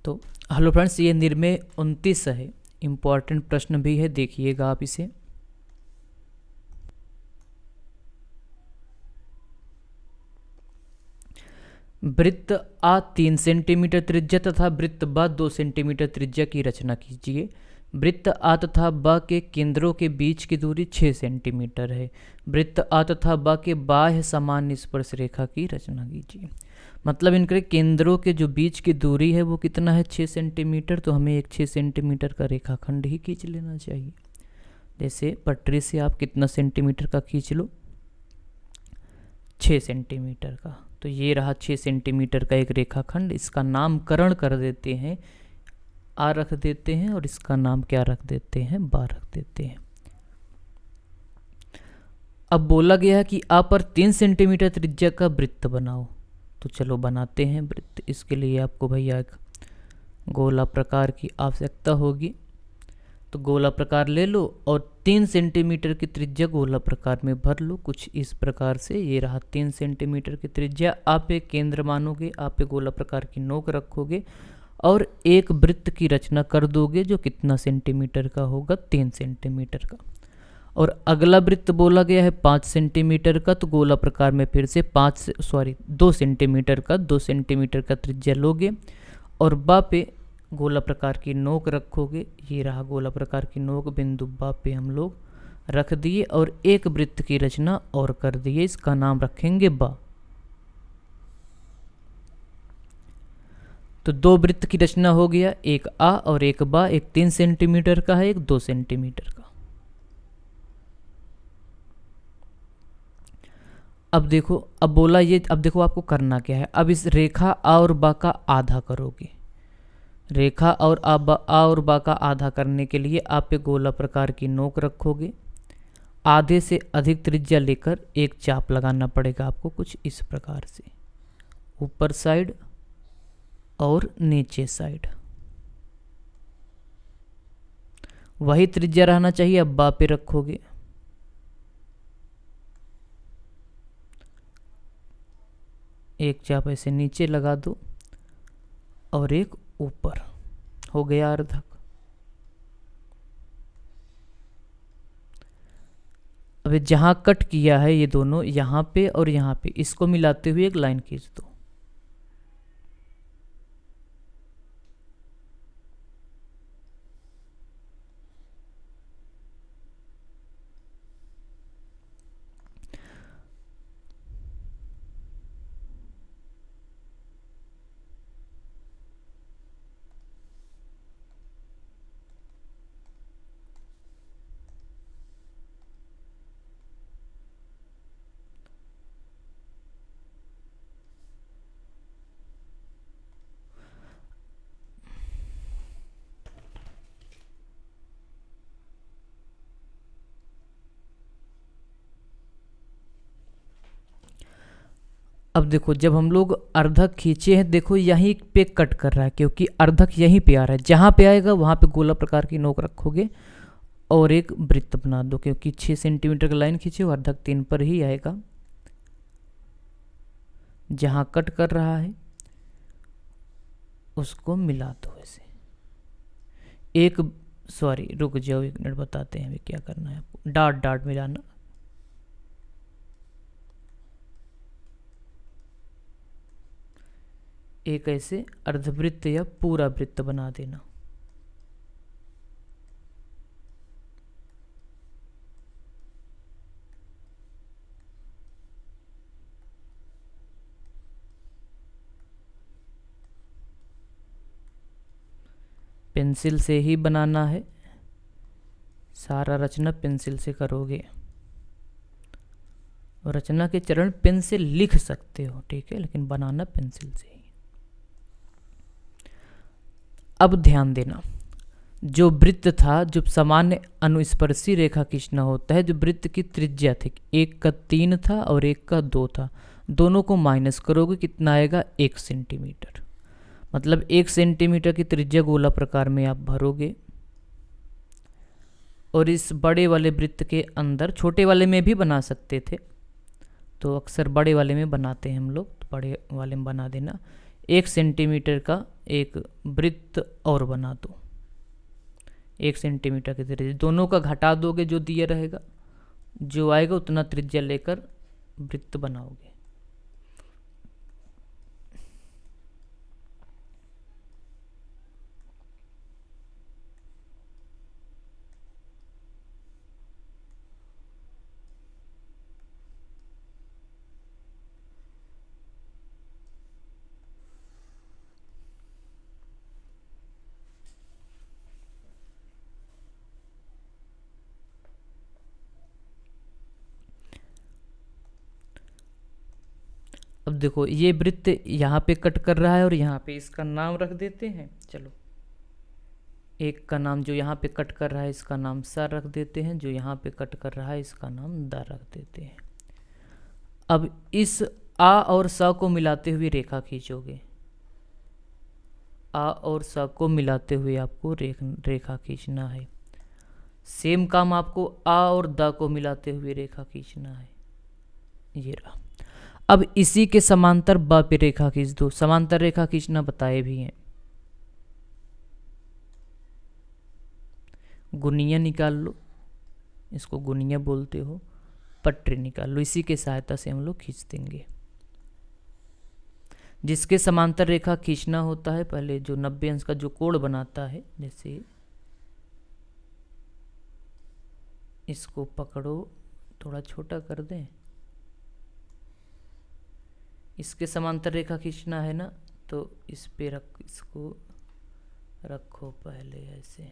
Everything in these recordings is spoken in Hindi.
तो हेलो फ्रेंड्स, ये निर्णय 29 है। इम्पॉर्टेंट प्रश्न भी है, देखिएगा आप इसे। वृत्त आ 3 सेंटीमीटर त्रिज्या तथा वृत्त ब 2 सेंटीमीटर त्रिज्या की रचना कीजिए। वृत्त आ तथा ब के केंद्रों के बीच की दूरी 6 सेंटीमीटर है। वृत्त आ तथा ब के बाह्य सामान्य स्पर्श रेखा की रचना कीजिए। मतलब इनके केंद्रों के जो बीच की दूरी है वो कितना है, 6 सेंटीमीटर। तो हमें एक 6 सेंटीमीटर का रेखाखंड ही खींच लेना चाहिए। जैसे पटरी से आप कितना सेंटीमीटर का खींच लो, 6 सेंटीमीटर का। तो ये रहा 6 सेंटीमीटर का एक रेखाखंड। इसका नामकरण कर देते हैं, आ रख देते हैं, और इसका नाम क्या रख देते हैं, बा रख देते हैं। अब बोला गया है कि आ पर 3 सेंटीमीटर त्रिज्या का वृत्त बनाओ। तो चलो बनाते हैं वृत्त। इसके लिए आपको भैया एक गोला प्रकार की आवश्यकता होगी। तो गोला प्रकार ले लो और 3 सेंटीमीटर की त्रिज्या गोला प्रकार में भर लो। कुछ इस प्रकार से ये रहा 3 सेंटीमीटर की त्रिज्या। आप एक केंद्र मानोगे, आप एक गोला प्रकार की नोक रखोगे और एक वृत्त की रचना कर दोगे जो कितना सेंटीमीटर का होगा, 3 सेंटीमीटर का। और अगला वृत्त बोला गया है 5 सेंटीमीटर का। तो गोला प्रकार में फिर से 2 सेंटीमीटर का 2 सेंटीमीटर का त्रिज्या लोगे और बा पे गोला प्रकार की नोक रखोगे। ये रहा गोला प्रकार की नोक, बिंदु बा पे हम लोग रख दिए और एक वृत्त की रचना और कर दिए। इसका नाम रखेंगे बा। तो 2 वृत्त की रचना हो गया, एक आ और एक बा। एक 3 सेंटीमीटर का है, एक 2 सेंटीमीटर का। अब देखो, अब बोला ये, अब देखो आपको करना क्या है। अब इस रेखा आ और बा का आधा करोगे। रेखा और आ और बा का आधा करने के लिए आप एक गोला प्रकार की नोक रखोगे। आधे से अधिक त्रिज्या लेकर एक चाप लगाना पड़ेगा आपको, कुछ इस प्रकार से, ऊपर साइड और नीचे साइड। वही त्रिज्या रहना चाहिए। अब बा पे रखोगे, एक चाप ऐसे नीचे लगा दो और एक ऊपर। हो गया अर्धक। अब जहां कट किया है ये दोनों, यहां पे और यहां पे, इसको मिलाते हुए एक लाइन खींच दो। अब देखो, जब हम लोग अर्धक खींचे हैं, देखो यहीं पे कट कर रहा है क्योंकि अर्धक यहीं पे आ रहा है। जहां पे आएगा वहां पे गोला प्रकार की नोक रखोगे और एक वृत्त बना दो, क्योंकि 6 सेंटीमीटर का लाइन खींचे हो, अर्धक 3 पर ही आएगा। जहां कट कर रहा है उसको मिला दो ऐसे। रुक जाओ, 1 मिनट बताते हैं अभी क्या करना है आपको। डाट डाट मिलाना। एक ऐसे अर्धवृत्त या पूरा वृत्त बना देना। पेंसिल से ही बनाना है, सारा रचना पेंसिल से करोगे। और रचना के चरण पेन से लिख सकते हो, ठीक है, लेकिन बनाना पेंसिल से ही। अब ध्यान देना, जो वृत्त था, जो सामान्य अनुस्पर्शी रेखा खींचना होता है, जो वृत्त की त्रिज्या थी, एक का 3 था और एक का 2 था, दोनों को माइनस करोगे, कितना आएगा, 1 सेंटीमीटर। मतलब 1 सेंटीमीटर की त्रिज्या गोला प्रकार में आप भरोगे और इस बड़े वाले वृत्त के अंदर, छोटे वाले में भी बना सकते थे, तो अक्सर बड़े वाले में बनाते हैं हम लोग, तो बड़े वाले में बना देना। 1 सेंटीमीटर का एक वृत्त और बना दो। 1 सेंटीमीटर की त्रिज्या, दोनों का घटा दोगे जो दिया रहेगा, जो आएगा उतना त्रिज्या लेकर वृत्त बनाओगे। अब देखो ये वृत्त यहाँ पे कट कर रहा है और यहाँ पे इसका नाम रख देते हैं। चलो, एक का नाम जो यहाँ पे कट कर रहा है इसका नाम सा रख देते हैं, जो यहाँ पे कट कर रहा है इसका नाम दा रख देते हैं। अब इस आ और सा को मिलाते हुए रेखा खींचोगे। आ और सा को मिलाते हुए आपको रेखा खींचना है। सेम काम आपको आ और दा को मिलाते हुए रेखा खींचना है। ये रहा। अब इसी के समांतर बा पे रेखा खींच दो। समांतर रेखा खींचना बताए भी हैं। गुनिया निकाल लो, इसको गुनिया बोलते हो। पटरी निकाल लो, इसी के सहायता से हम लोग खींच देंगे। जिसके समांतर रेखा खींचना होता है, पहले जो 90 अंश का जो कोण बनाता है, जैसे इसको पकड़ो, थोड़ा छोटा कर दें। इसके समांतर रेखा खींचना है ना, तो इस पे इसको रखो पहले ऐसे।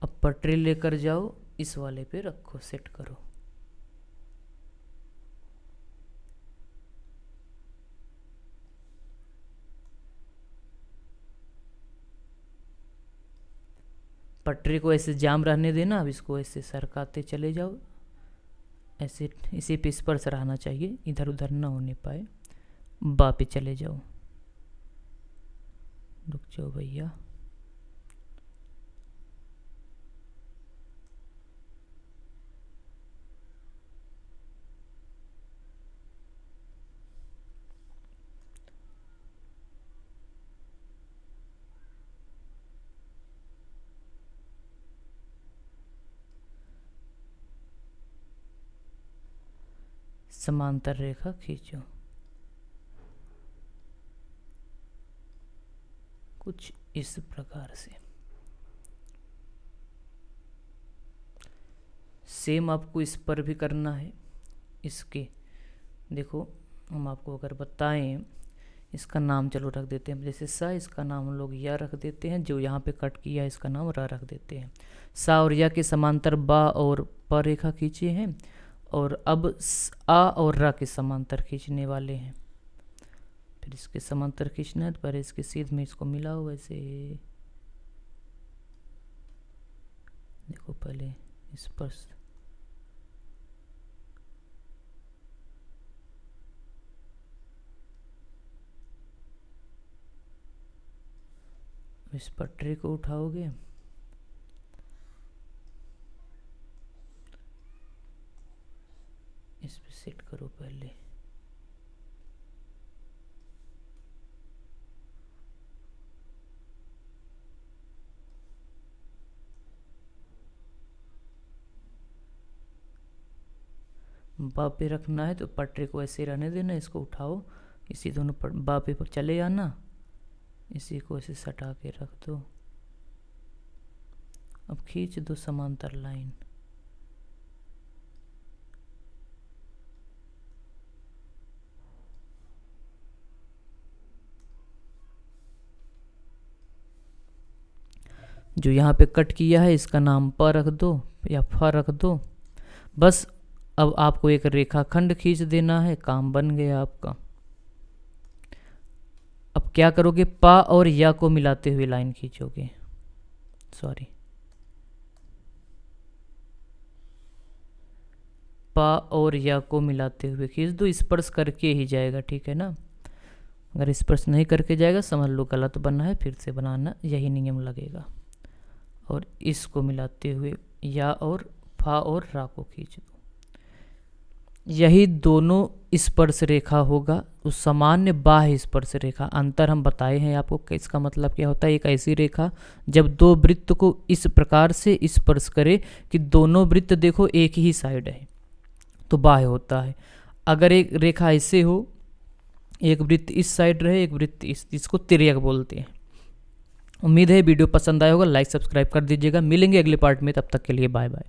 अब पटरी लेकर जाओ, इस वाले पे रखो, सेट करो। पटरी को ऐसे जाम रहने देना। अब इसको ऐसे सरकाते चले जाओ, ऐसे इसी पे स्पर्श रहना चाहिए, इधर उधर ना होने पाए। बा पे चले जाओ, रुक जाओ भैया। समांतर रेखा खींचो, कुछ इस प्रकार से। सेम आपको इस पर भी करना है। इसके देखो, हम आपको अगर बताएं, इसका नाम चलो रख देते हैं, जैसे सा, इसका नाम हम लोग या रख देते हैं। जो यहाँ पे कट किया इसका नाम रा रख देते हैं। सा और या के समांतर बा और प रेखा खींचे हैं, और अब आ और रा के समांतर खींचने वाले हैं। फिर इसके समांतर खींचना है, तो पहले इसके सीध में इसको मिलाओ वैसे। देखो पहले इस पर इस पटरी को उठाओगे, इस पे सेट करो पहले। बा पे रखना है तो पटरी को ऐसे रहने देना, इसको उठाओ, इसी दोनों बा पे पर चले आना, इसी को ऐसे सटा के रख दो। अब खींच दो समांतर लाइन। जो यहाँ पे कट किया है इसका नाम प रख दो या फ रख दो। बस अब आपको एक रेखाखंड खींच देना है, काम बन गया आपका। अब क्या करोगे, पा और या को मिलाते हुए लाइन खींचोगे। सॉरी, पा और या को मिलाते हुए खींच दो। स्पर्श करके ही जाएगा, ठीक है ना। अगर स्पर्श नहीं करके जाएगा समझ लो गलत बना है, फिर से बनाना, यही नियम लगेगा। और इसको मिलाते हुए या और फा और रा को खींच दो। यही दोनों स्पर्श रेखा होगा, उस सामान्य बाह्य स्पर्श रेखा। अंतर हम बताए हैं आपको कि इसका मतलब क्या होता है। एक ऐसी रेखा जब दो वृत्त को इस प्रकार से स्पर्श करे कि दोनों वृत्त देखो एक ही साइड है, तो बाह्य होता है। अगर एक रेखा ऐसे हो, एक वृत्त इस साइड रहे, एक वृत्त इसको तिर्यक बोलते हैं। उम्मीद है वीडियो पसंद आया होगा, लाइक सब्सक्राइब कर दीजिएगा। मिलेंगे अगले पार्ट में, तब तक के लिए बाय बाय।